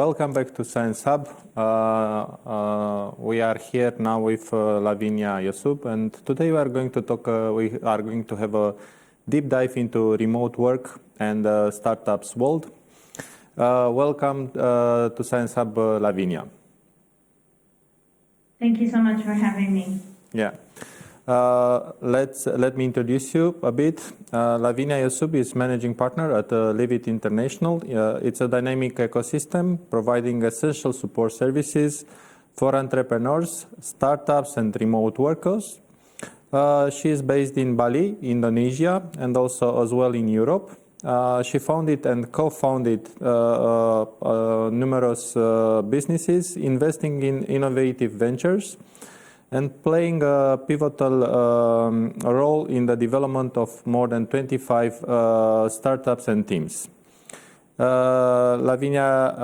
welcome back to Science Hub. We are here now with Lavinia Iosub, and today we are going to talk. We are going to have a deep dive into remote work and startups world. Welcome to Science Hub, Lavinia. Thank you so much for having me. Yeah. Let me introduce you a bit. Lavinia Iosub is managing partner at Livit International. It's a dynamic ecosystem providing essential support services for entrepreneurs, startups, and remote workers. She is based in Bali, Indonesia, and also as well in Europe. She founded and co-founded numerous businesses, investing in innovative ventures and playing a pivotal role in the development of more than 25 startups and teams. Lavinia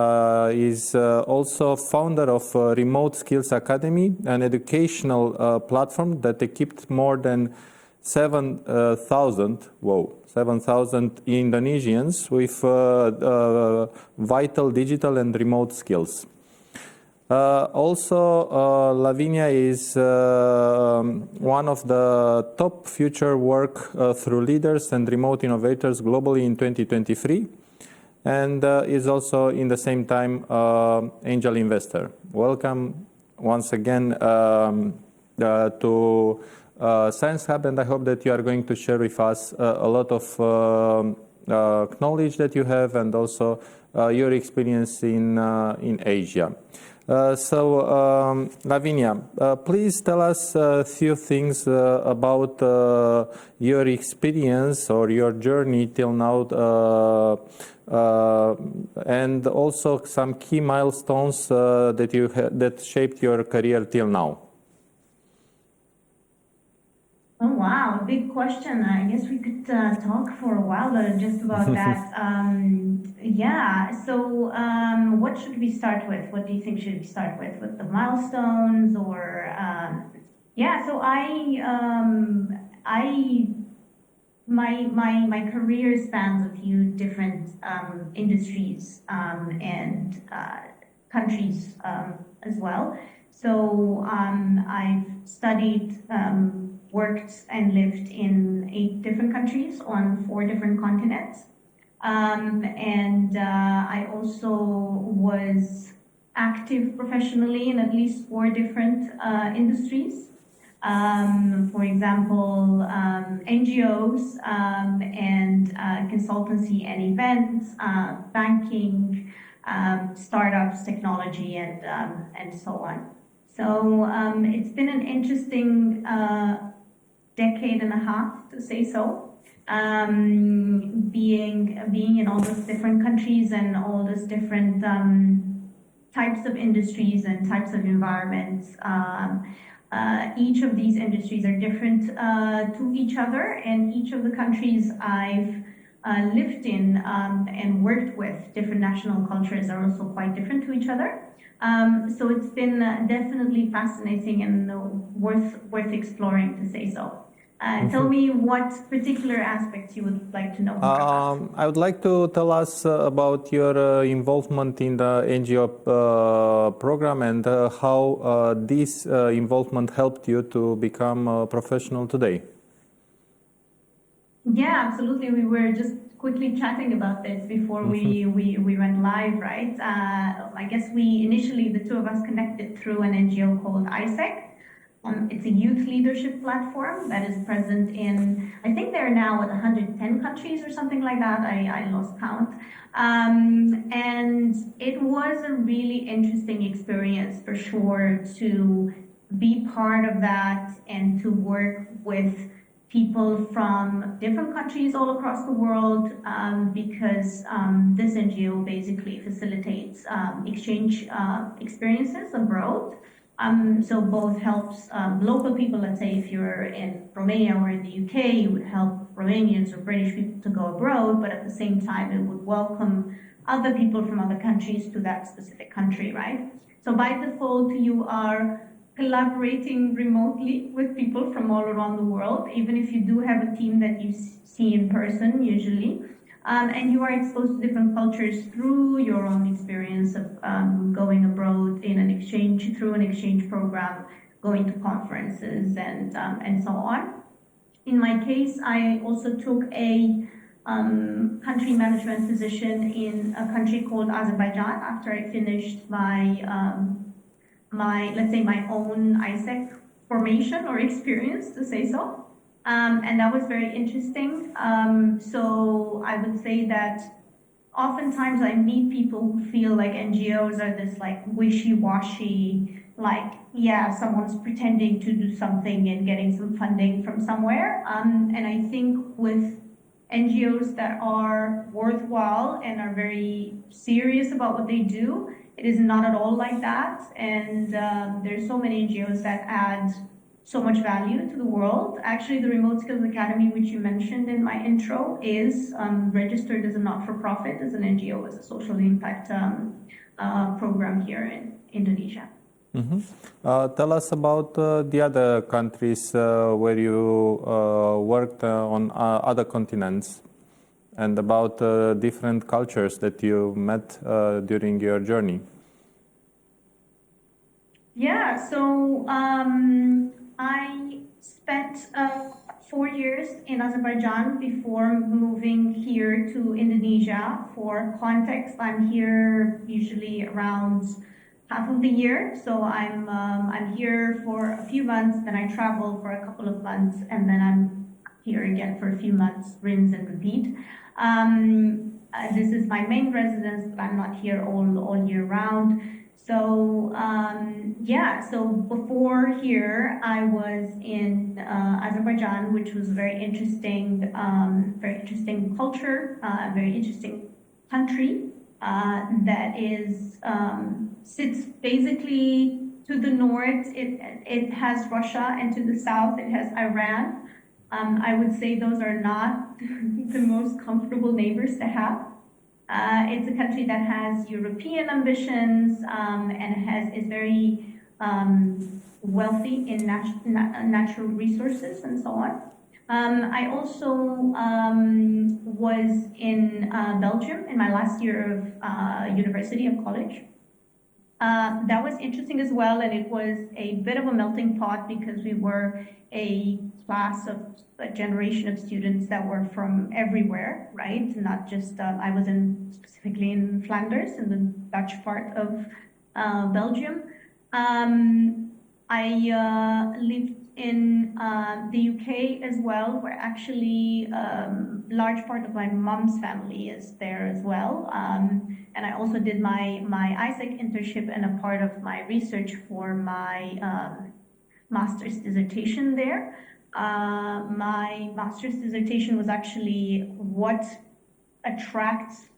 is also founder of Remote Skills Academy, an educational platform that equipped more than 7,000 Indonesians with vital digital and remote skills. Also, Lavinia is one of the top future work through leaders and remote innovators globally in 2023, and is also in the same time angel investor. Welcome once again to Science Hub, and I hope that you are going to share with us a lot of knowledge that you have, and also your experience in Asia. Lavinia, please tell us a few things about your experience or your journey till now, and also some key milestones that shaped your career till now. Oh wow, big question. I guess we could talk for a while just about that. Yeah, so what should we start with? What do you think should we start with? With the milestones or yeah, so my career spans a few different industries and countries as well. So I've studied, worked and lived in 8 different countries on 4 different continents. I also was active professionally in at least 4 different industries. For example, NGOs and consultancy and events, banking, startups, technology, and so on. So it's been an interesting decade and a half, to say so, being in all those different countries and all those different types of industries and types of environments. Each of these industries are different to each other, and each of the countries I've lived in and worked with, different national cultures, are also quite different to each other. So it's been definitely fascinating and worth exploring, to say so. Tell me what particular aspects you would like to know more about. I would like to tell us about your involvement in the NGO program and how this involvement helped you to become a professional today. Yeah, absolutely. We were just quickly chatting about this before we went live, right? I guess initially, the 2 of us connected through an NGO called ISEC. It's a youth leadership platform that is present in, I think they're now at 110 countries or something like that. I lost count. And it was a really interesting experience for sure to be part of that and to work with people from different countries all across the world, because this NGO basically facilitates exchange experiences abroad. So both helps local people, let's say if you're in Romania or in the UK, you would help Romanians or British people to go abroad, but at the same time it would welcome other people from other countries to that specific country, right? So by default, you are collaborating remotely with people from all around the world, even if you do have a team that you see in person usually. And you are exposed to different cultures through your own experience of going abroad in an exchange, through an exchange program, going to conferences and so on. In my case, I also took a country management position in a country called Azerbaijan after I finished let's say my own ISEC formation or experience, to say so. And that was very interesting. So I would say that oftentimes I meet people who feel like NGOs are this like wishy-washy, like, yeah, someone's pretending to do something and getting some funding from somewhere. And I think with NGOs that are worthwhile and are very serious about what they do, it is not at all like that. And there's so many NGOs that add so much value to the world. Actually, the Remote Skills Academy, which you mentioned in my intro, is registered as a not-for-profit, as an NGO, as a social impact program here in Indonesia. Mm-hmm. Tell us about the other countries where you worked on other continents, and about different cultures that you met during your journey. Yeah, so I spent 4 years in Azerbaijan before moving here to Indonesia. For context, I'm here usually around half of the year. So I'm here for a few months, then I travel for a couple of months, and then I'm here again for a few months, rinse and repeat. This is my main residence, but I'm not here all year round. So so before here, I was in Azerbaijan, which was very interesting culture, very interesting country that is sits basically to the north. It has Russia, and to the south it has Iran. I would say those are not the most comfortable neighbors to have. It's a country that has European ambitions and is very wealthy in natural resources and so on. I also was in Belgium in my last year of university of college. That was interesting as well, and it was a bit of a melting pot because we were a generation of students that were from everywhere, right? Not just, I was specifically in Flanders, in the Dutch part of Belgium. I lived in the UK as well, where actually large part of my mom's family is there as well. And I also did my ISEC internship and a part of my research for my master's dissertation there. My master's dissertation was actually what attracts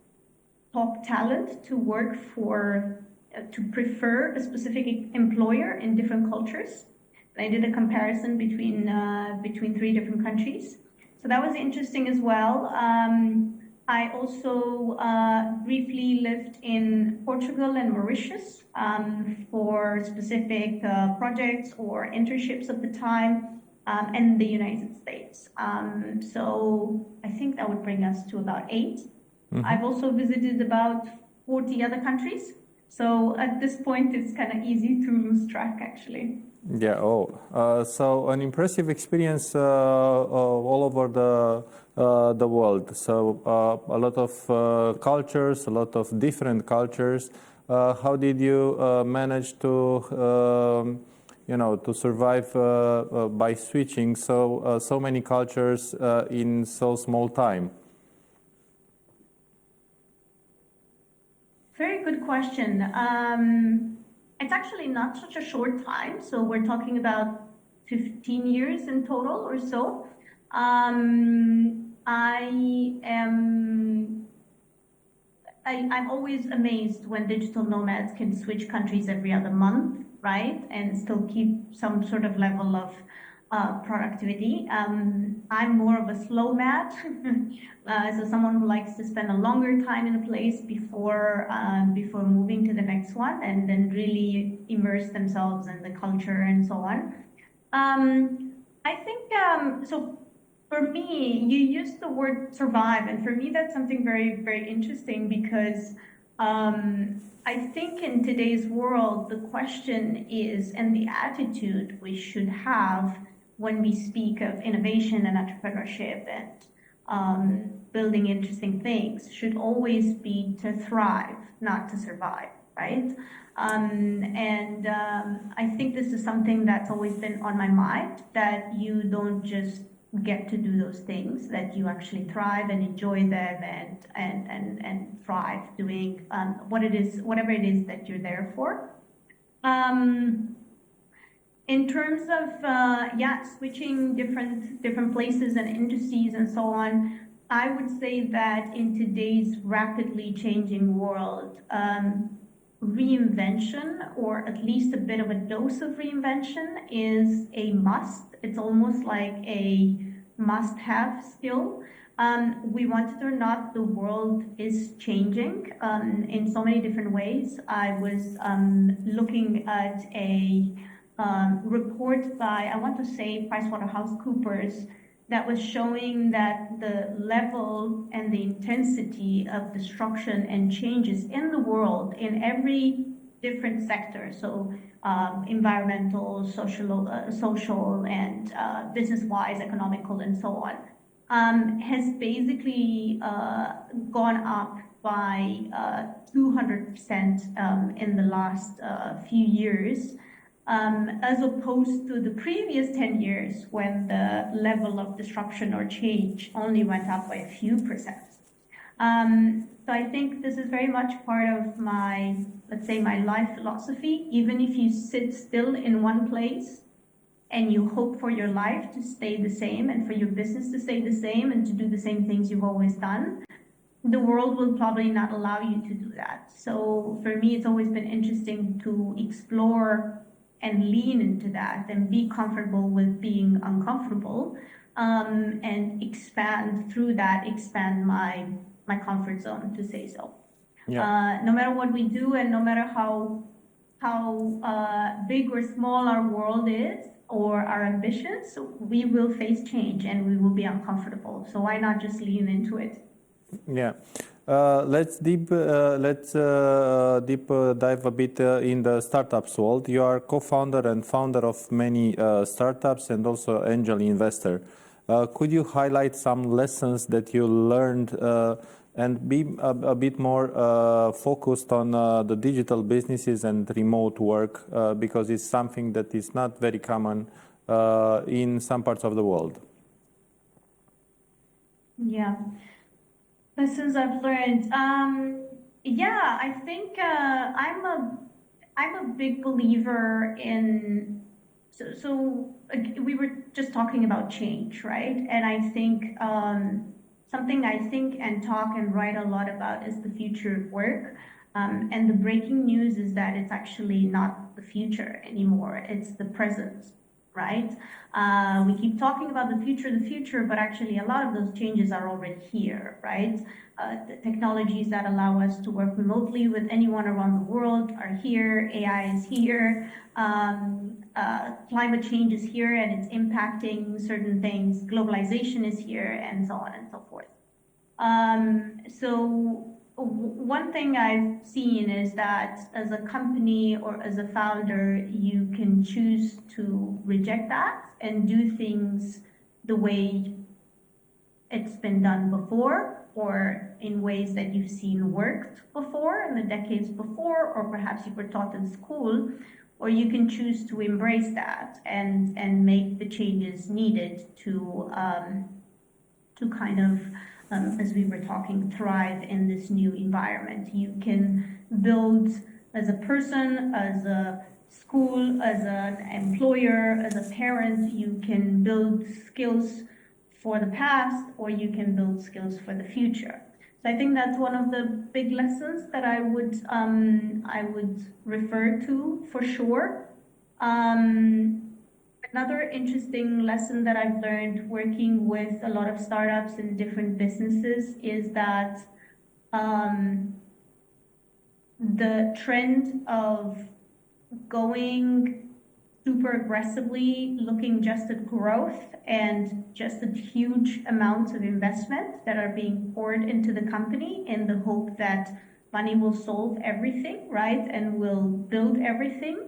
top talent to work for, to prefer a specific employer in different cultures. And I did a comparison between 3 different countries. So that was interesting as well. I also briefly lived in Portugal and Mauritius for specific projects or internships at the time, and the United States. So I think that would bring us to about 8. Mm-hmm. I've also visited about 40 other countries. So at this point, it's kind of easy to lose track, actually. Yeah. So an impressive experience all over the world. So a lot of cultures, a lot of different cultures. How did you manage to to survive by switching so many cultures in so small time? Very good question. It's actually not such a short time. So we're talking about 15 years in total or so. I'm always amazed when digital nomads can switch countries every other month, right? And still keep some sort of level of productivity. I'm more of a slow mat, so someone who likes to spend a longer time in a place before moving to the next one, and then really immerse themselves in the culture and so on. I think so. For me, you used the word survive, and for me, that's something very, very interesting because I think in today's world, the question is, and the attitude we should have when we speak of innovation and entrepreneurship and building interesting things should always be to thrive, not to survive, right? I think this is something that's always been on my mind, that you don't just get to do those things, that you actually thrive and enjoy them and thrive doing whatever it is that you're there for. In terms of switching different places and industries and so on, I would say that in today's rapidly changing world, reinvention, or at least a bit of a dose of reinvention, is a must. It's almost like a must-have skill. We want it or not, the world is changing in so many different ways. I was looking at a report by, I want to say, PricewaterhouseCoopers, that was showing that the level and the intensity of destruction and changes in the world in every different sector, so environmental, social, and business-wise, economical, and so on, has basically gone up by 200% in the last few years. As opposed to the previous 10 years when the level of disruption or change only went up by a few percent. So I think this is very much part of my, let's say, my life philosophy. Even if you sit still in one place and you hope for your life to stay the same and for your business to stay the same and to do the same things you've always done, the world will probably not allow you to do that. So for me, it's always been interesting to explore and lean into that and be comfortable with being uncomfortable, and expand my comfort zone, to say so. Yeah. No matter what we do and no matter how big or small our world is or our ambitions, we will face change and we will be uncomfortable. So why not just lean into it? Yeah. Let's deep dive a bit in the startups world. You are co-founder and founder of many startups and also angel investor. Could you highlight some lessons that you learned and be a bit more focused on the digital businesses and remote work, because it's something that is not very common in some parts of the world? Yeah. Lessons I've learned. I think I'm a big believer in. So we were just talking about change, right? And I think something I think and talk and write a lot about is the future of work. And the breaking news is that it's actually not the future anymore; it's the present. Right? We keep talking about the future, but actually a lot of those changes are already here, right? The technologies that allow us to work remotely with anyone around the world are here. AI is here. Climate change is here and it's impacting certain things. Globalization is here, and so on and so forth. So one thing I've seen is that as a company or as a founder, you can choose to reject that and do things the way it's been done before, or in ways that you've seen worked before in the decades before, or perhaps you were taught in school, or you can choose to embrace that and make the changes needed to kind of as we were talking, thrive in this new environment. You can build as a person, as a school, as an employer, as a parent. You can build skills for the past, or you can build skills for the future. So I think that's one of the big lessons that I would refer to for sure. Another interesting lesson that I've learned working with a lot of startups and different businesses is that the trend of going super aggressively looking just at growth and just at huge amounts of investment that are being poured into the company in the hope that money will solve everything, right, and will build everything,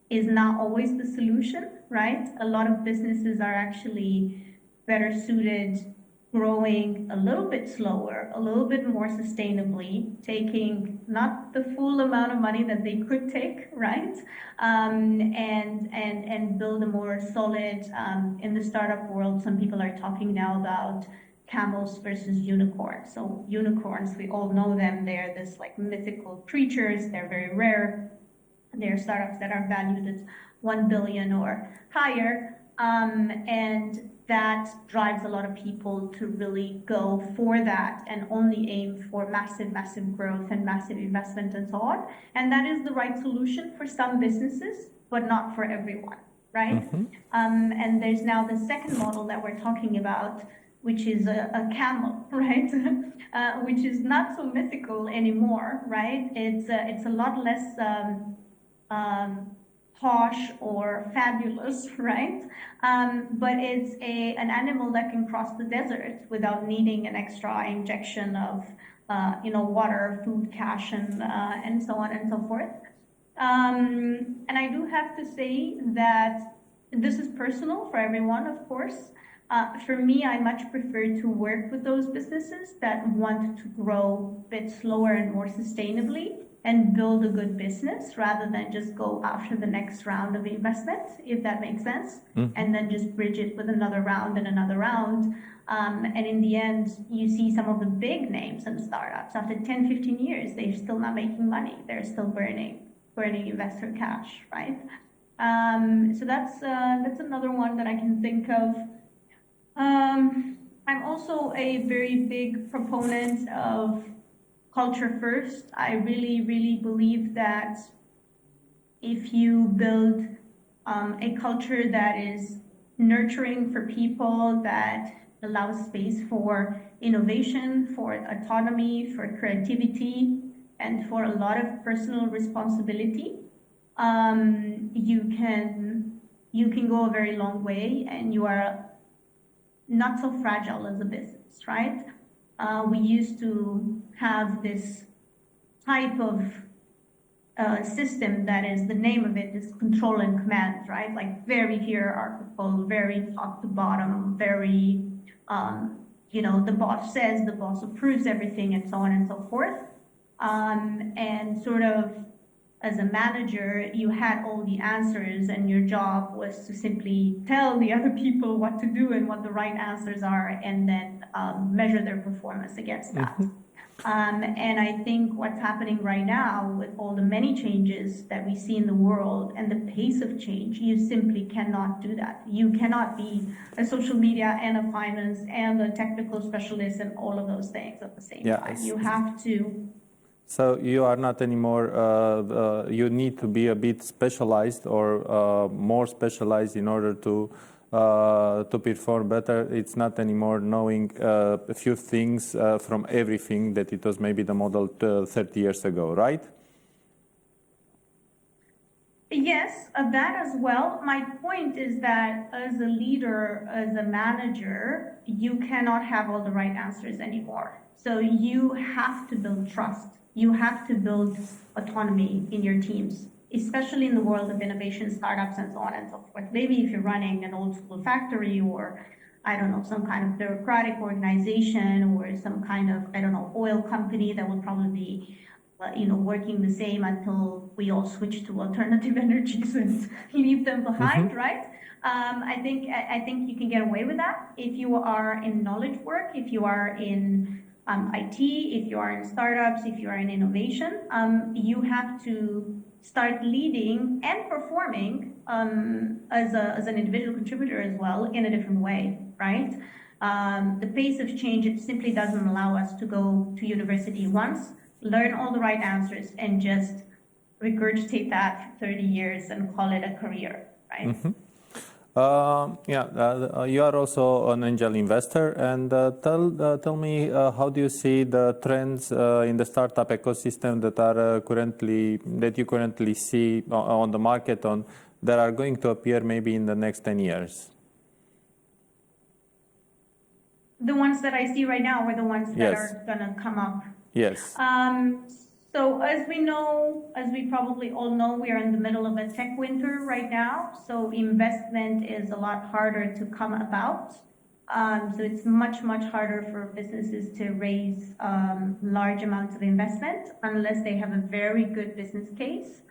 is not always the solution, right? A lot of businesses are actually better suited growing a little bit slower, a little bit more sustainably, taking not the full amount of money that they could take, right? And build a more solid, in the startup world, some people are talking now about camels versus unicorns. So unicorns, we all know them, they're this like mythical creatures, they're very rare. They're startups that are valued at 1 billion or higher. And that drives a lot of people to really go for that and only aim for massive growth and massive investment and so on. And that is the right solution for some businesses, but not for everyone, right? And there's now the second model that we're talking about, which is a camel, right? Which is not so mythical anymore, right? It's a lot less posh or fabulous, right? But it's an animal that can cross the desert without needing an extra injection of, water, food, cash, and so on and so forth. And I do have to say that this is personal for everyone, of course. For me, I much prefer to work with those businesses that want to grow a bit slower and more sustainably and build a good business rather than just go after the next round of investment, if that makes sense, and then just bridge it with another round and another round. And in the end, you see some of the big names in startups, after 10, 15 years, they're still not making money. They're still burning investor cash, right? So that's another one that I can think of. I'm also a very big proponent of culture first. I really, really believe that if you build a culture that is nurturing for people, that allows space for innovation, for autonomy, for creativity, and for a lot of personal responsibility, you can go a very long way, and you are not so fragile as a business, right? We used to have this type of system that is, the name of it is control and command, right? Like very hierarchical, very top to bottom, very, the boss says, the boss approves everything, and so on and so forth. And sort of as a manager, you had all the answers, and your job was to simply tell the other people what to do and what the right answers are, and then measure their performance against that. And I think what's happening right now with all the many changes that we see in the world and the pace of change, you simply cannot do that. You cannot be a social media and a finance and a technical specialist and all of those things at the same time. You have to. So you are not anymore, you need to be a bit specialized or more specialized in order to perform better. It's not anymore knowing a few things from everything that it was maybe the model 30 years ago, right? Yes, that as well. My point is that as a leader, as a manager, you cannot have all the right answers anymore. So you have to build trust. You have to build autonomy in your teams, especially in the world of innovation, startups, and so on and so forth. Maybe if you're running an old school factory or, I don't know, some kind of bureaucratic organization or some kind of, I don't know, oil company that will probably be, working the same until we all switch to alternative energies and leave them behind, right? I think you can get away with that if you are in knowledge work, if you are in IT, if you are in startups, if you are in innovation, you have to start leading and performing as an individual contributor as well in a different way, right? The pace of change, it simply doesn't allow us to go to university once, learn all the right answers, and just regurgitate that for 30 years and call it a career, right? You are also an angel investor, and tell me how do you see the trends in the startup ecosystem that you currently see on the market on that are going to appear maybe in the next 10 years? The ones that I see right now are the ones that Yes. are going to come up. Yes. So as we know, as we probably all know, we are in the middle of a tech winter right now. So investment is a lot harder to come about. So it's much, much harder for businesses to raise large amounts of investment unless they have a very good business case.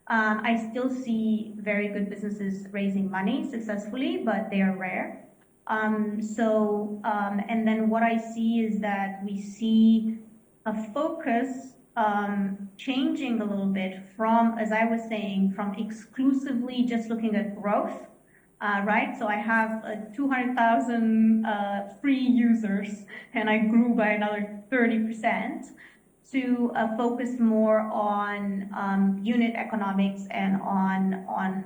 I still see very good businesses raising money successfully, but they are rare. And then what I see is that we see a focus changing a little bit from, as I was saying, from exclusively just looking at growth, right? So I have 200,000 free users and I grew by another 30%, to focus more on unit economics and on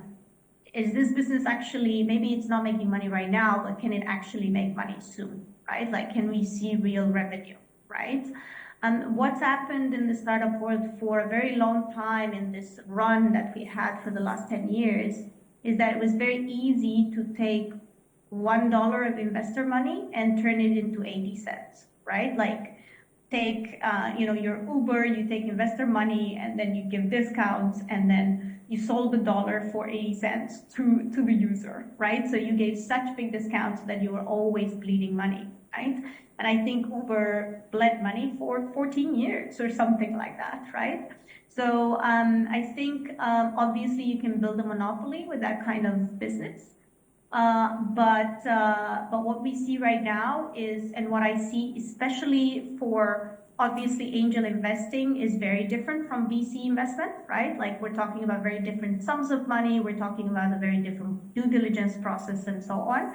is this business actually, maybe it's not making money right now, but can it actually make money soon, right? Like, can we see real revenue, right? What's happened in the startup world for a very long time in this run that we had for the last 10 years is that it was very easy to take $1 of investor money and turn it into 80 cents, right? Like, take your Uber, you take investor money and then you give discounts and then you sold the dollar for 80 cents to the user, right? So you gave such big discounts that you were always bleeding money, right? And I think Uber bled money for 14 years or something like that, right? So I think obviously you can build a monopoly with that kind of business. But what we see right now is, and what I see especially for obviously angel investing is very different from VC investment, right? Like, we're talking about very different sums of money. We're talking about a very different due diligence process and so on.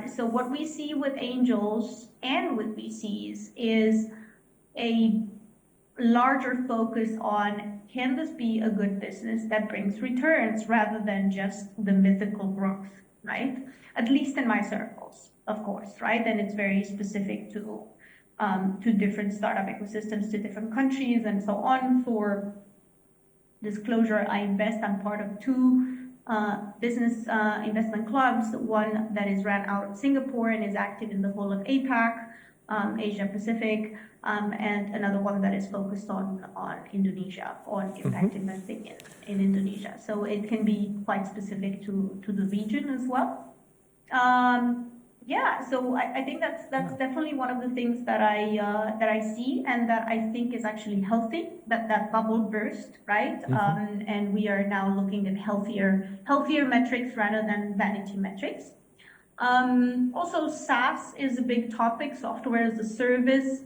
So what we see with angels and with VCs is a larger focus on, can this be a good business that brings returns rather than just the mythical growth, right? At least in my circles, of course, right? And it's very specific to different startup ecosystems, to different countries and so on. For disclosure, I'm part of two business investment clubs, one that is ran out of Singapore and is active in the whole of APAC, Asia Pacific, and another one that is focused on Indonesia, on impact investing in Indonesia. So it can be quite specific to the region as well. Yeah, so I think that's definitely one of the things that I see and that I think is actually healthy, that bubble burst, right? And we are now looking at healthier metrics rather than vanity metrics. Also, SaaS is a big topic, software as a service.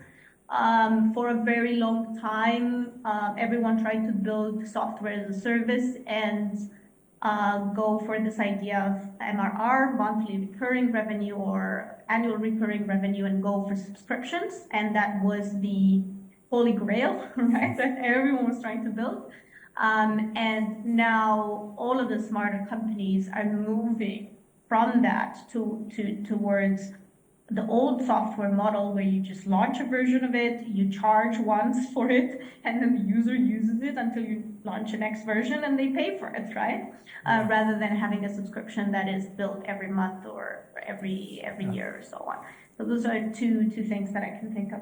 For a very long time, everyone tried to build software as a service and go for this idea of MRR, monthly recurring revenue, or annual recurring revenue, and go for subscriptions. And that was the holy grail, right, that everyone was trying to build. And now all of the smarter companies are moving from that towards the old software model, where you just launch a version of it, you charge once for it, and then the user uses it until you launch a next version and they pay for it, right? Rather than having a subscription that is built every month or every year or so on. So those are two things that I can think of.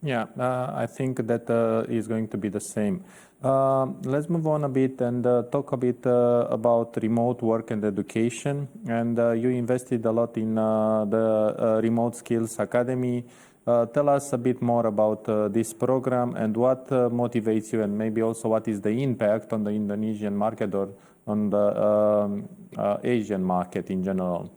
Yeah, I think that is going to be the same. Let's move on a bit and talk a bit about remote work and education. And you invested a lot in the Remote Skills Academy. Tell us a bit more about this program and what motivates you, and maybe also what is the impact on the Indonesian market or on the Asian market in general.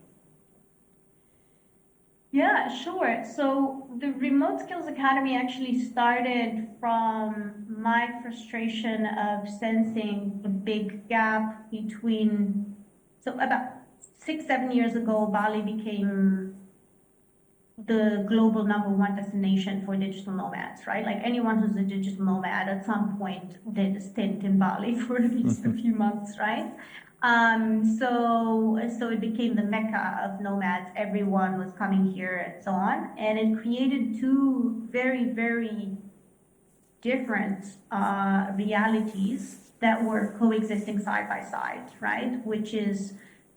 Yeah, sure. So the Remote Skills Academy actually started from my frustration of sensing a big gap between, so about 6-7 years ago, Bali became the global #1 destination for digital nomads, right? Like, anyone who's a digital nomad at some point did a stint in Bali for at least a few months, right? So it became the mecca of nomads. Everyone was coming here and so on. And it created two very, very different realities that were coexisting side by side, right? Which is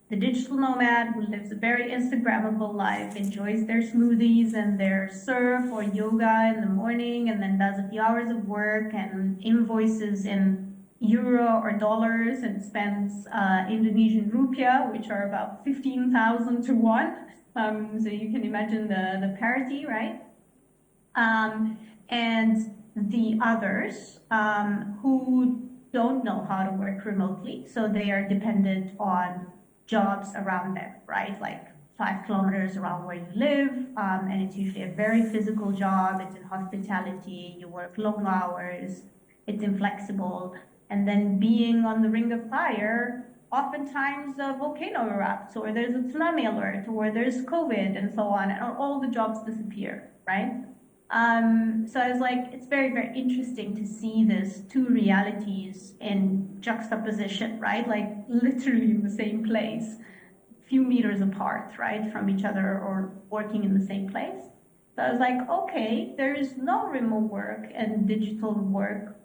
the digital nomad who lives a very Instagrammable life, enjoys their smoothies and their surf or yoga in the morning, and then does a few hours of work and invoices in euro or dollars and spends Indonesian rupiah, which are about 15,000 to one. So you can imagine the parity, right? And the others who don't know how to work remotely, so they are dependent on jobs around them, right? Like 5 kilometers around where you live, and it's usually a very physical job. It's in hospitality, you work long hours, it's inflexible. And then being on the ring of fire, oftentimes a volcano erupts, or there's a tsunami alert, or there's COVID, and so on, and all the jobs disappear, right? So I was like, it's very, very interesting to see this two realities in juxtaposition, right? Like literally in the same place, few meters apart, right, from each other or working in the same place. So I was like, okay, there is no remote work and digital work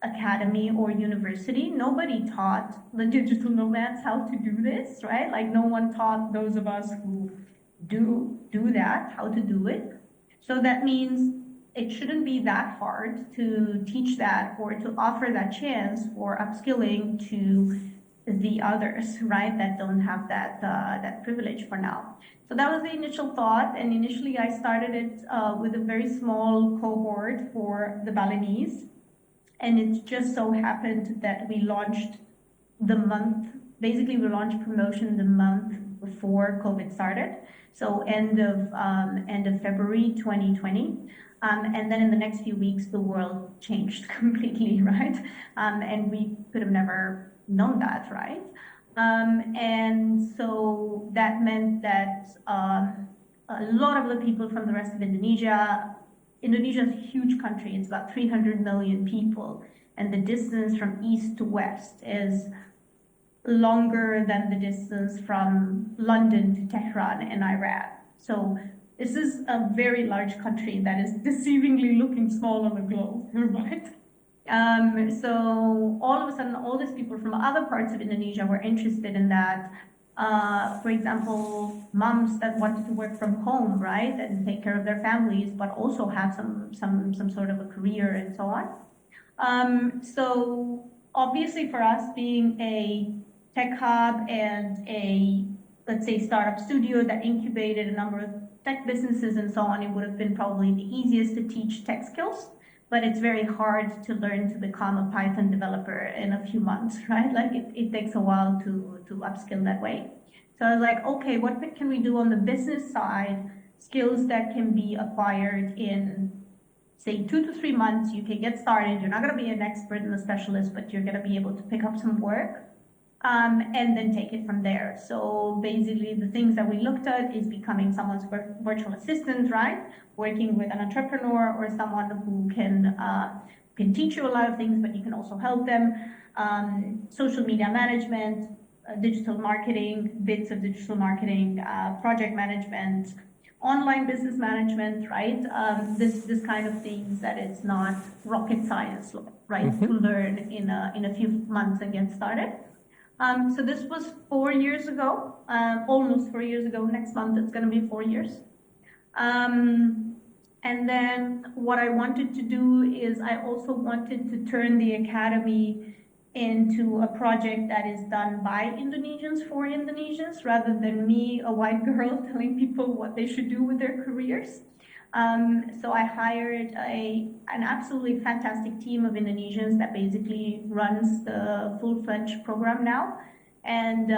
academy or university. Nobody taught the digital nomads how to do this, right? Like no one taught those of us who do that, how to do it. So that means it shouldn't be that hard to teach that or to offer that chance for upskilling to the others, right, that don't have that privilege for now. So that was the initial thought, and initially I started it with a very small cohort for the Balinese, and it just so happened that we launched we launched promotion the month before COVID started. So end of February 2020. And then in the next few weeks, the world changed completely, right? And we could have never known that, right? And so that meant that a lot of the people from the rest of Indonesia is a huge country. It's about 300 million people. And the distance from east to west is longer than the distance from London to Tehran in Iran. So this is a very large country that is deceivingly looking small on the globe, right? So all of a sudden, all these people from other parts of Indonesia were interested in that. For example, moms that wanted to work from home, right, and take care of their families, but also have some sort of a career and so on. So obviously for us being a tech hub and a, let's say, startup studio that incubated a number of tech businesses and so on, it would have been probably the easiest to teach tech skills, but it's very hard to learn to become a Python developer in a few months, right? Like it takes a while to upskill that way. So I was like, okay, what can we do on the business side? Skills that can be acquired in, say, 2 to 3 months. You can get started. You're not going to be an expert and a specialist, but you're going to be able to pick up some work. And then take it from there. So basically the things that we looked at is becoming someone's virtual assistant, right? Working with an entrepreneur or someone who can teach you a lot of things, but you can also help them. Social media management, digital marketing, bits of digital marketing, project management, online business management, right? This kind of things that it's not rocket science, right? To learn in a few months and get started. So this was 4 years ago, almost 4 years ago. Next month it's going to be 4 years. And then what I wanted to do is I also wanted to turn the academy into a project that is done by Indonesians for Indonesians, rather than me, a white girl, telling people what they should do with their careers. So I hired an absolutely fantastic team of Indonesians that basically runs the full-fledged program now, and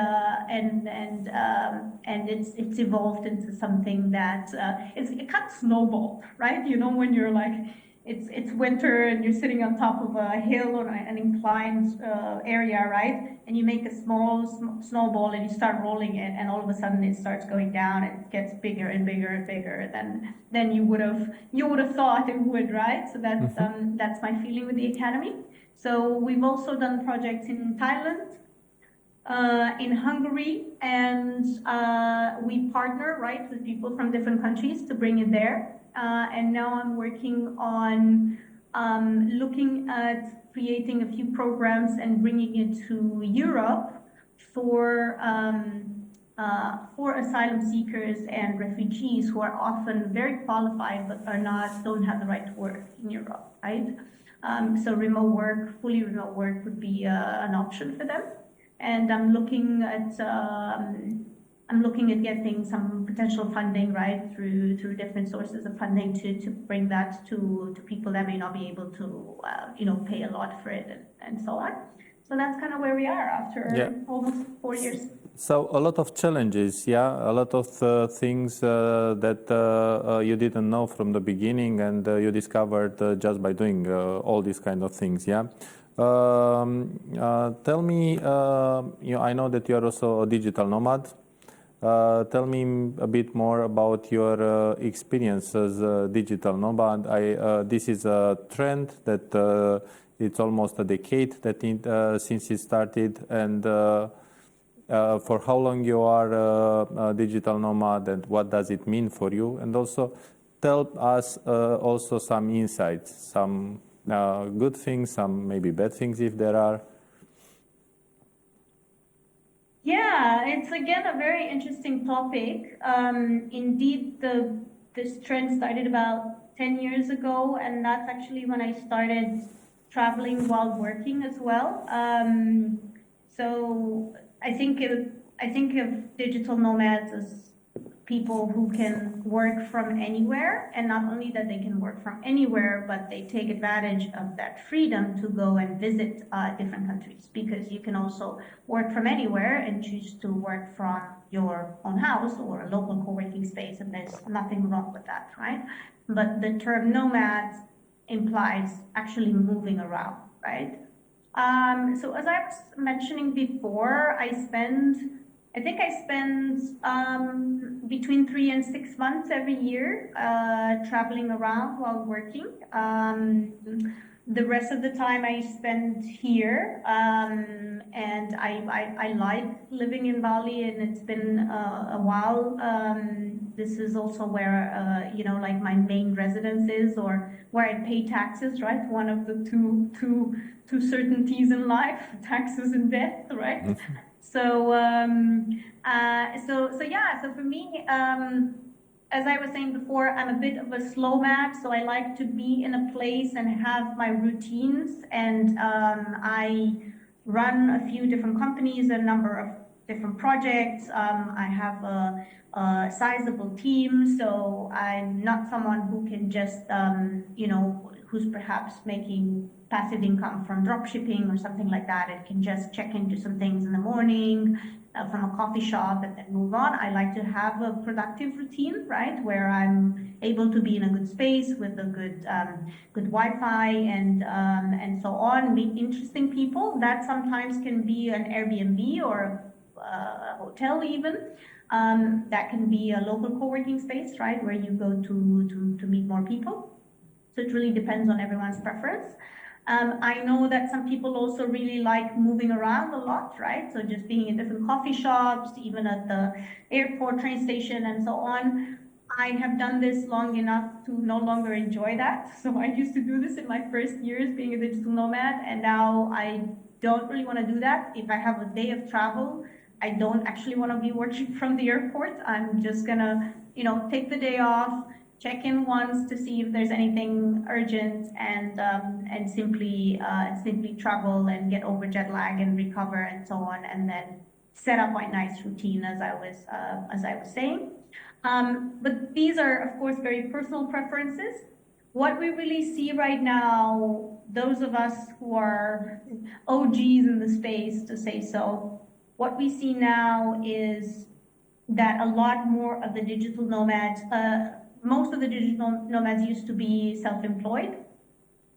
it's evolved into something that it kind of snowballed, right? You know, when you're like, it's winter and you're sitting on top of a hill or an inclined area, right? And you make a small snowball and you start rolling it, and all of a sudden it starts going down and it gets bigger and bigger and bigger than you would have thought it would, right? So that's my feeling with the academy. So we've also done projects in Thailand, in Hungary, and we partner, right, with people from different countries to bring it there. And now I'm working on looking at creating a few programs and bringing it to Europe for asylum seekers and refugees who are often very qualified but don't have the right to work in Europe, right? So remote work, fully remote work would be an option for them. And I'm looking at getting some potential funding, right, through different sources of funding to bring that to people that may not be able to, pay a lot for it and so on. So that's kind of where we are after almost 4 years. So a lot of challenges, a lot of things that you didn't know from the beginning, and you discovered just by doing all these kind of things, Tell me, I know that you are also a digital nomad. Tell me a bit more about your experience as a digital nomad. This is a trend that it's almost a decade that since it started, and for how long you are a digital nomad, and what does it mean for you? And also tell us also some insights, some good things, some maybe bad things if there are. Yeah, it's again a very interesting topic. Indeed, this trend started about 10 years ago, and that's actually when I started traveling while working as well. So I think of digital nomads as people who can work from anywhere, and not only that they can work from anywhere, but they take advantage of that freedom to go and visit different countries, because you can also work from anywhere and choose to work from your own house or a local co-working space, and there's nothing wrong with that, right? But the term nomad implies actually moving around, right? So as I was mentioning before, I spend between 3 and 6 months every year traveling around while working. The rest of the time I spend here, and I like living in Bali, and it's been a while. This is also where like my main residence is, or where I pay taxes, right? One of the two certainties in life: taxes and death, right? So for me, as I was saying before, I'm a bit of a slow mat, so I like to be in a place and have my routines, and I run a few different companies, a number of different projects. I have a sizable team, so I'm not someone who can just, who's perhaps making passive income from drop shipping or something like that. It can just check into some things in the morning from a coffee shop and then move on. I like to have a productive routine, right, where I'm able to be in a good space with a good Wi-Fi and so on. Meet interesting people. That sometimes can be an Airbnb or a hotel even. That can be a local co-working space, right, where you go to meet more people. So it really depends on everyone's preference. I know that some people also really like moving around a lot, right? So just being in different coffee shops, even at the airport, train station, and so on. I have done this long enough to no longer enjoy that. So I used to do this in my first years being a digital nomad, and now I don't really want to do that. If I have a day of travel, I don't actually want to be working from the airport. I'm just gonna, take the day off, check in once to see if there's anything urgent, and simply travel and get over jet lag and recover and so on, and then set up my nice routine as I was saying. But these are, of course, very personal preferences. What we really see right now, those of us who are OGs in the space, to say so, what we see now is that a lot more of the digital nomads, most of the digital nomads used to be self-employed,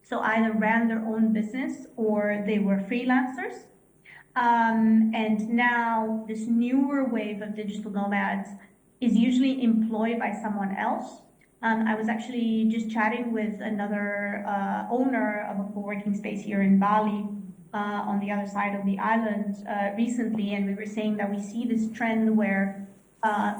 so either ran their own business or they were freelancers. And now this newer wave of digital nomads is usually employed by someone else. I was actually just chatting with another owner of a co-working space here in Bali, on the other side of the island recently, and we were saying that we see this trend where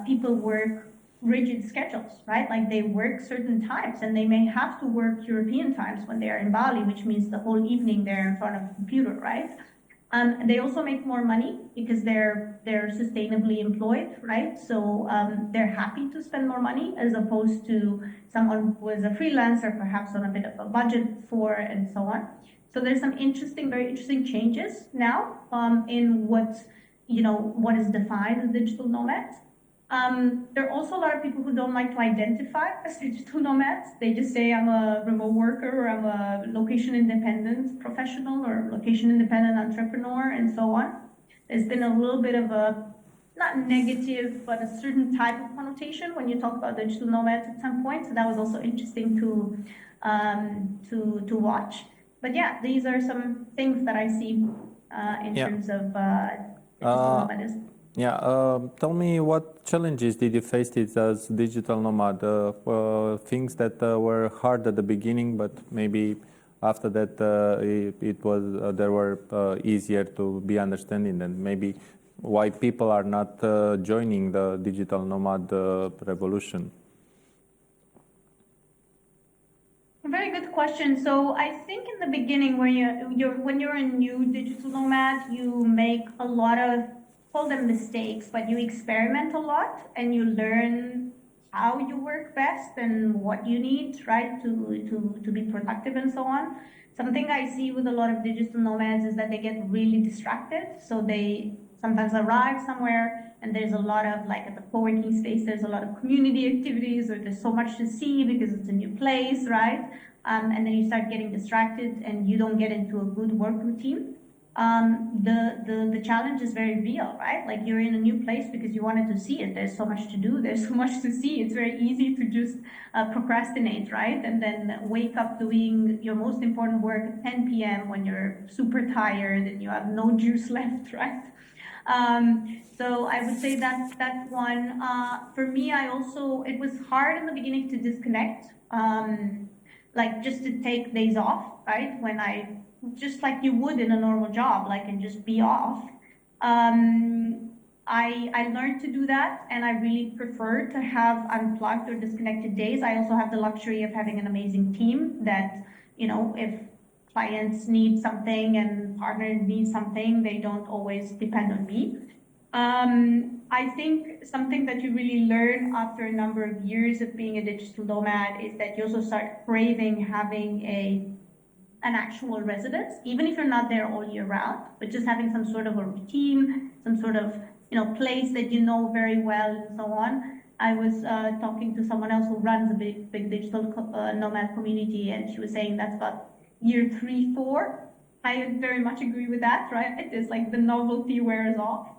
people work rigid schedules, right? Like they work certain times and they may have to work European times when they are in Bali, which means the whole evening they're in front of a computer, right? They also make more money because they're sustainably employed, right? So they're happy to spend more money as opposed to someone who is a freelancer, perhaps on a bit of a budget for, and so on. So there's some very interesting changes now in what is defined as digital nomads. There are also a lot of people who don't like to identify as digital nomads. They just say, I'm a remote worker, or I'm a location-independent professional, or location-independent entrepreneur, and so on. There's been a little bit of a, not negative, but a certain type of connotation when you talk about digital nomads at some point. So that was also interesting to watch. But yeah, these are some things that I see in terms of digital nomadism. Tell me, what challenges did you face as digital nomad? Things that were hard at the beginning, but maybe after that it was they were easier to be understanding, and maybe why people are not joining the digital nomad revolution. Very good question. So I think in the beginning, when you're a new digital nomad, you make a lot of, call them mistakes, but you experiment a lot and you learn how you work best and what you need, right, to be productive and so on. Something I see with a lot of digital nomads is that they get really distracted. So they sometimes arrive somewhere and there's a lot of, like at the co-working space, there's a lot of community activities, or there's so much to see because it's a new place, right? And then you start getting distracted and you don't get into a good work routine. The challenge is very real, right? Like you're in a new place because you wanted to see it. There's so much to do. There's so much to see. It's very easy to just procrastinate, right? And then wake up doing your most important work at 10 p.m. when you're super tired and you have no juice left, right? So I would say that's one. For me, it was hard in the beginning to disconnect, like just to take days off, right? Just like you would in a normal job, like, and just be off. I learned to do that, and I really prefer to have unplugged or disconnected days. I also have the luxury of having an amazing team that, if clients need something and partners need something, they don't always depend on me. I think something that you really learn after a number of years of being a digital nomad is that you also start craving having an actual residence, even if you're not there all year round, but just having some sort of a routine, some sort of place that you know very well, and so on. I was talking to someone else who runs a big digital nomad community, and she was saying that's about year 3, 4. I very much agree with that, right? It's like the novelty wears off.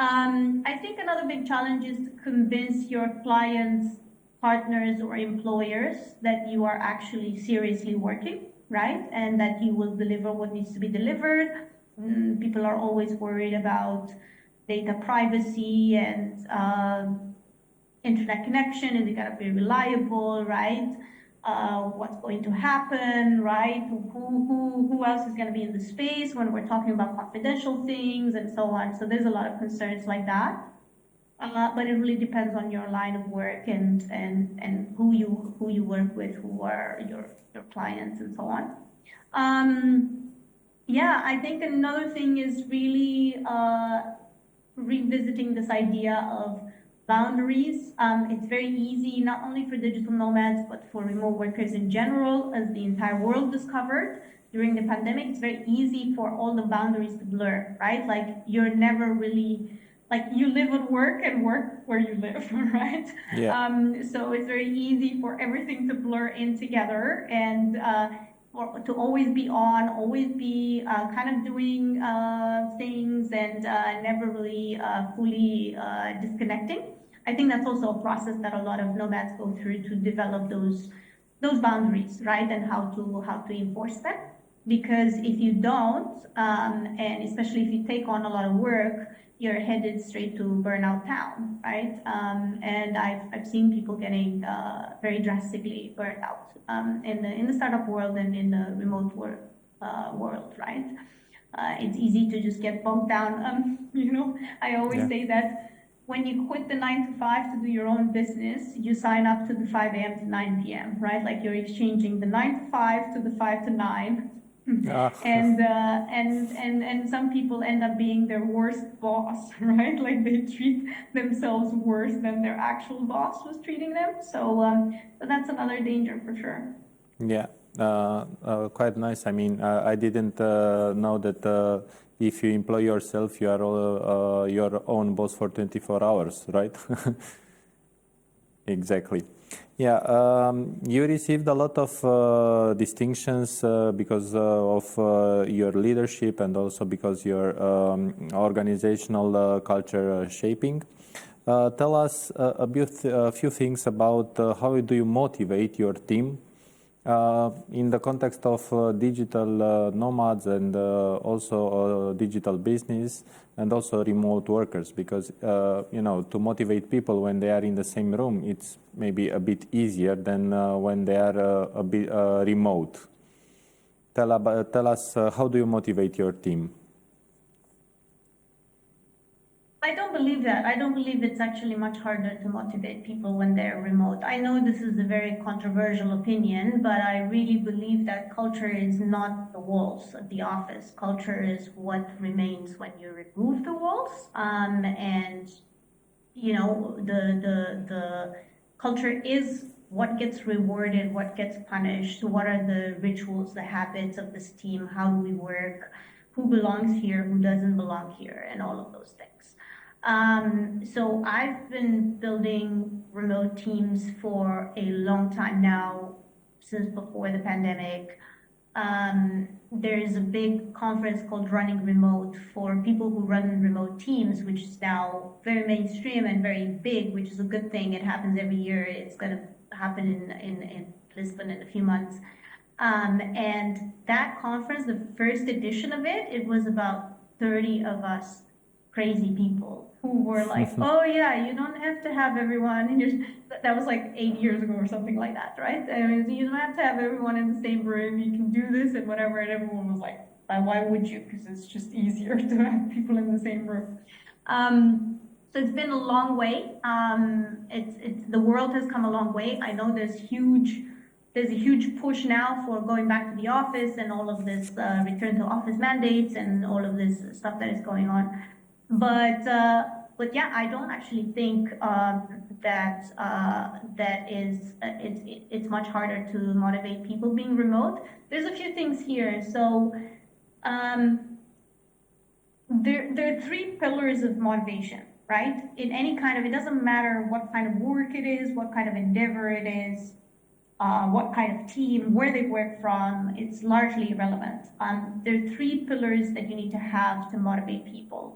I think another big challenge is to convince your clients, partners, or employers that you are actually seriously working, right? And that you will deliver what needs to be delivered. People are always worried about data privacy and internet connection. Is it going to be reliable, right? What's going to happen, right? Who else is going to be in the space when we're talking about confidential things and so on. So there's a lot of concerns like that. But it really depends on your line of work and who you work with, who are your clients, and so on. I think another thing is really revisiting this idea of boundaries. It's very easy, not only for digital nomads, but for remote workers in general, as the entire world discovered during the pandemic. It's very easy for all the boundaries to blur, right? Like you're never really, like you live at work and work where you live, right? Yeah. So it's very easy for everything to blur in together, and to always be on, always be kind of doing things, and never really fully disconnecting. I think that's also a process that a lot of nomads go through to develop those boundaries, right? And how to enforce them. Because if you don't, and especially if you take on a lot of work, you're headed straight to burnout town, right? And I've seen people getting very drastically burnt out in the startup world and in the remote world, right? It's easy to just get bumped down. I always say that when you quit the 9 to 5 to do your own business, you sign up to the 5 a.m. to 9 p.m., right? Like you're exchanging the 9 to 5 to the 5 to 9. And some people end up being their worst boss, right? Like they treat themselves worse than their actual boss was treating them. So that's another danger for sure. Yeah, quite nice. I mean, I didn't know that if you employ yourself, you are your own boss for 24 hours, right? Exactly. Yeah, you received a lot of distinctions because of your leadership and also because your organizational culture shaping. Tell us a few things about how do you motivate your team in the context of digital nomads and also digital business and also remote workers, because to motivate people when they are in the same room, it's maybe a bit easier than when they are a bit remote. Tell us how do you motivate your team? I don't believe that. I don't believe it's actually much harder to motivate people when they're remote. I know this is a very controversial opinion, but I really believe that culture is not the walls of the office. Culture is what remains when you remove the walls. And the culture is what gets rewarded, what gets punished, what are the rituals, the habits of this team, how do we work, who belongs here, who doesn't belong here, and all of those things. So I've been building remote teams for a long time now, since before the pandemic. There is a big conference called Running Remote for people who run remote teams, which is now very mainstream and very big, which is a good thing. It happens every year. It's going to happen in Lisbon in a few months. And that conference, the first edition of it, it was about 30 of us crazy people who were like, oh yeah, you don't have to have everyone in your, that was like 8 years ago or something like that, right? I mean, you don't have to have everyone in the same room, you can do this and whatever, and everyone was like, why would you? Because it's just easier to have people in the same room. So it's been a long way. The world has come a long way. I know there's a huge push now for going back to the office and all of this return to office mandates and all of this stuff that is going on. But yeah, I don't actually think it's much harder to motivate people being remote. There's a few things here. So there are 3 pillars of motivation, right? In any kind of, it doesn't matter what kind of work it is, what kind of endeavor it is, what kind of team, where they work from, it's largely irrelevant. There are 3 pillars that you need to have to motivate people.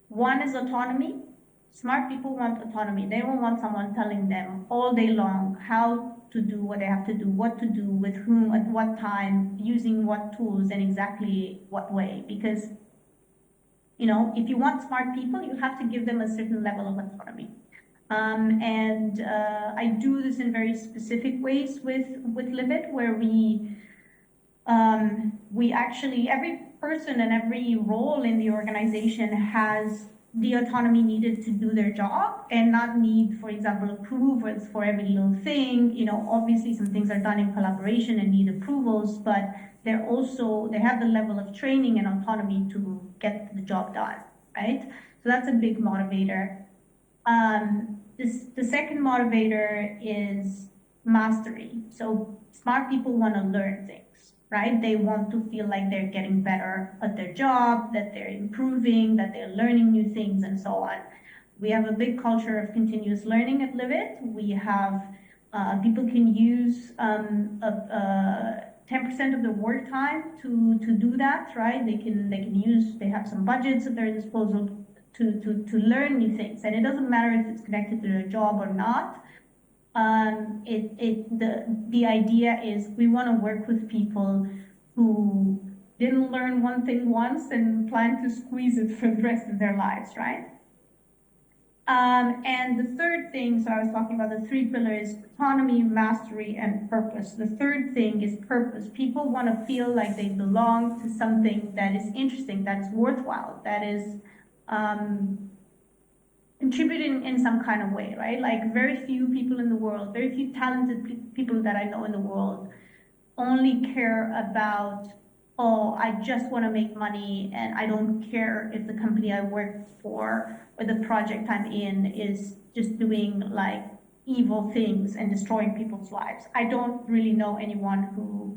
One is autonomy. Smart people want autonomy. They don't want someone telling them all day long how to do what they have to do, what to do, with whom, at what time, using what tools, and exactly what way. Because, if you want smart people, you have to give them a certain level of autonomy. I do this in very specific ways with Livit, where we actually, every person and every role in the organization has the autonomy needed to do their job and not need, for example, approvals for every little thing. Obviously some things are done in collaboration and need approvals, but they have the level of training and autonomy to get the job done, right? So that's a big motivator. The second motivator is mastery. So smart people want to learn things, right? They want to feel like they're getting better at their job, that they're improving, that they're learning new things, and so on. We have a big culture of continuous learning at Livit. We have, people can use 10% of their work time to do that, right? They have some budgets at their disposal to learn new things. And it doesn't matter if it's connected to their job or not. The idea is we want to work with people who didn't learn one thing once and plan to squeeze it for the rest of their lives, right? And the third thing, so I was talking about the 3 pillars: autonomy, mastery, and purpose. The third thing is purpose. People want to feel like they belong to something that is interesting, that is worthwhile, that is contribute in some kind of way, right? Like very few people in the world, very few talented people that I know in the world only care about, oh, I just want to make money and I don't care if the company I work for or the project I'm in is just doing like evil things and destroying people's lives. I don't really know anyone who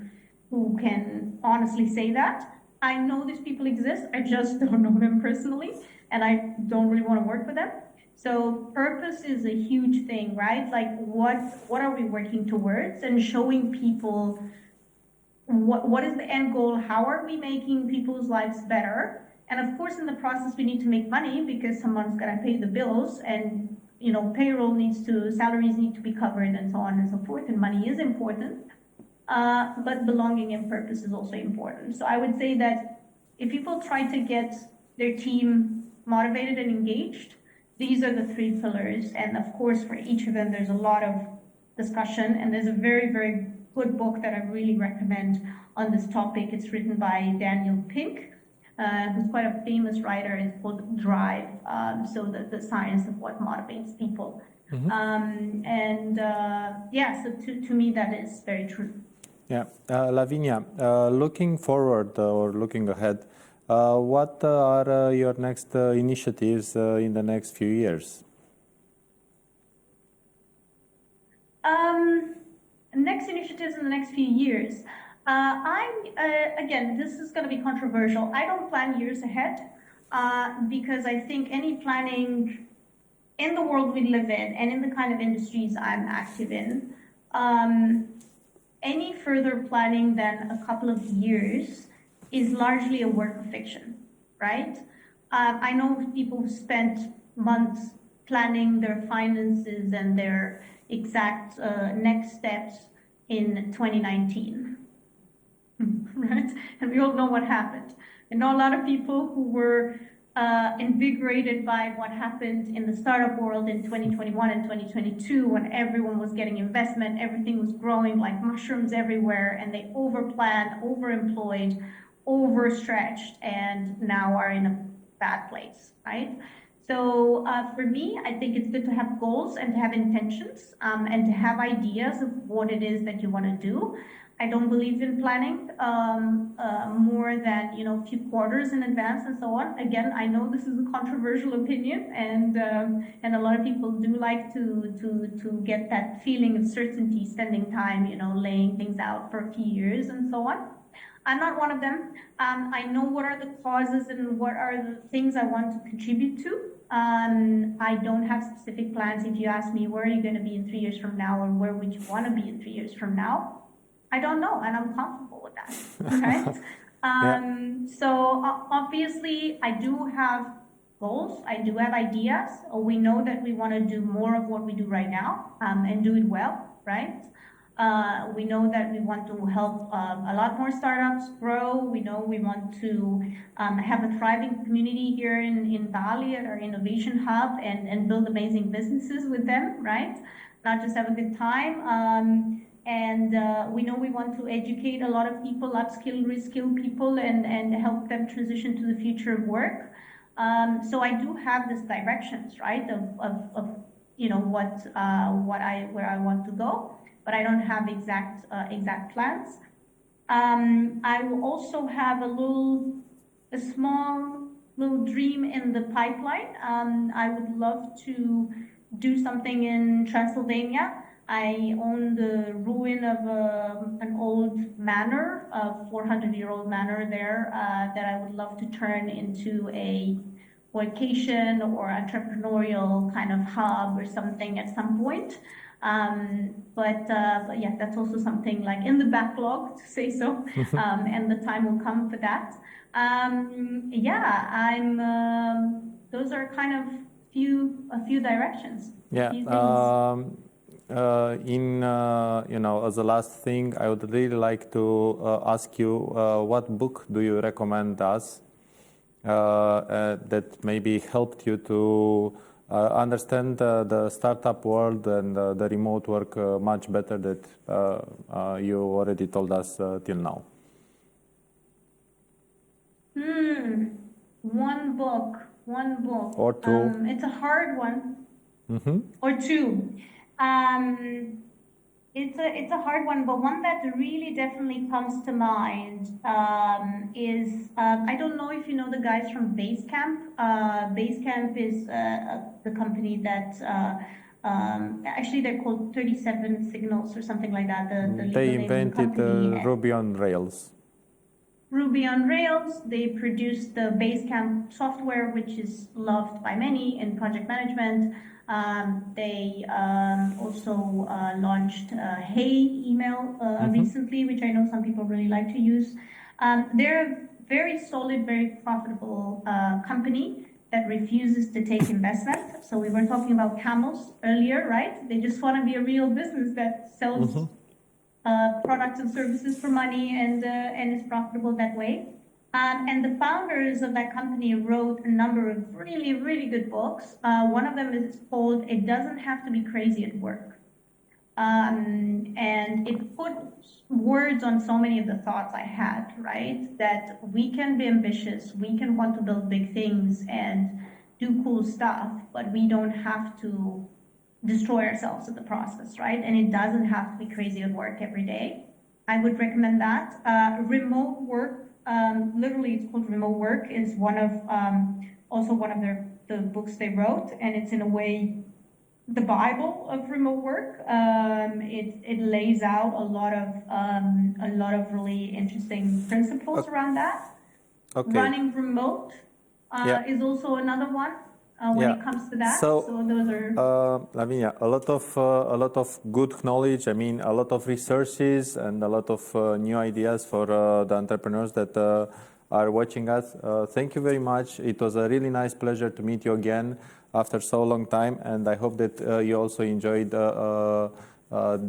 can honestly say that. I know these people exist, I just don't know them personally, and I don't really want to work with them. So purpose is a huge thing, right? Like what are we working towards, and showing people what is the end goal, how are we making people's lives better? And of course, in the process, we need to make money because someone's got to pay the bills, and payroll salaries need to be covered, and so on and so forth, and money is important. But belonging and purpose is also important. So I would say that if people try to get their team motivated and engaged, these are the three pillars. And of course, for each of them, there's a lot of discussion. And there's a very, very good book that I really recommend on this topic. It's written by Daniel Pink, who's quite a famous writer. It's called Drive. So the science of what motivates people. Mm-hmm. So to me, that is very true. Yeah, Lavinia, looking forward or looking ahead, what are your next initiatives in the next few years? Next initiatives in the next few years. Again, this is going to be controversial. I don't plan years ahead because I think any planning in the world we live in and in the kind of industries I'm active in, any further planning than a couple of years is largely a work of fiction, right? I know people who spent months planning their finances and their exact next steps in 2019, right? And we all know what happened. I know a lot of people who were invigorated by what happened in the startup world in 2021 and 2022 when everyone was getting investment, everything was growing like mushrooms everywhere, and they overplanned, overemployed, overstretched, and now are in a bad place, right? So for me, I think it's good to have goals and to have intentions and to have ideas of what it is that you want to do. I don't believe in planning more than a few quarters in advance and so on. Again, I know this is a controversial opinion, and a lot of people do like to get that feeling of certainty, spending time, laying things out for a few years and so on. I'm not one of them. I know what are the causes and what are the things I want to contribute to. I don't have specific plans. If you ask me, where are you going to be in 3 years from now, or where would you want to be in 3 years from now? I don't know, and I'm comfortable with that, right? So obviously, I do have goals. I do have ideas. We know that we want to do more of what we do right now and do it well, right? We know that we want to help a lot more startups grow. We know we want to have a thriving community here in Bali at our innovation hub and build amazing businesses with them, right? Not just have a good time. We know we want to educate a lot of people, upskill, reskill people, and help them transition to the future of work. So I do have these directions, right, of where I want to go, but I don't have exact plans. I will also have a small little dream in the pipeline. I would love to do something in Transylvania. I own the ruin of an old manor, a 400-year-old manor there that I would love to turn into a vacation or entrepreneurial kind of hub or something at some point. But yeah, that's also something like in the backlog, to say so, and the time will come for that. Those are kind of a few directions. Yeah. As a last thing, I would really like to ask you, what book do you recommend us that maybe helped you to understand the startup world and the remote work much better that you already told us till now? One book. One book. Or two. It's a hard one. Mm-hmm. Or two. It's a hard one, but one that really definitely comes to mind is I don't know if you know the guys from Basecamp. Basecamp is the company that actually they're called 37 Signals or something like that. The They legal name of the invented company. Ruby on Rails. Ruby on Rails. They produce the Basecamp software, which is loved by many in project management. They also launched Hey email recently, which I know some people really like to use. They're a very solid, very profitable company that refuses to take investment. So we were talking about camels earlier, right? They just want to be a real business that sells products and services for money and is profitable that way. And the founders of that company wrote a number of really, really good books. One of them is called It Doesn't Have to Be Crazy at Work. And it put words on so many of the thoughts I had, right? That we can be ambitious, we can want to build big things and do cool stuff, but we don't have to destroy ourselves in the process, right? And it doesn't have to be crazy at work every day. I would recommend that. Remote work, literally it's called Remote Work, is one of also one of the books they wrote, and it's in a way the Bible of remote work. It lays out a lot of really interesting principles around that. Okay. Running remote is also another one when it comes to that. So those are Lavinia, a lot of good knowledge. I mean, a lot of resources and a lot of new ideas for the entrepreneurs that are watching us. Thank you very much. It was a really nice pleasure to meet you again after so long time, and I hope that you also enjoyed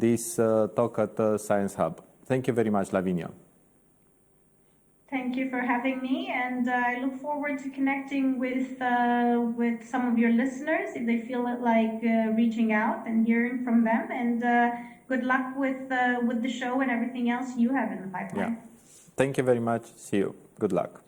this talk at Science Hub. Thank you very much, Lavinia. Thank you for having me, and I look forward to connecting with some of your listeners if they feel like reaching out and hearing from them. And good luck with the show and everything else you have in the pipeline. Yeah. Thank you very much. See you. Good luck.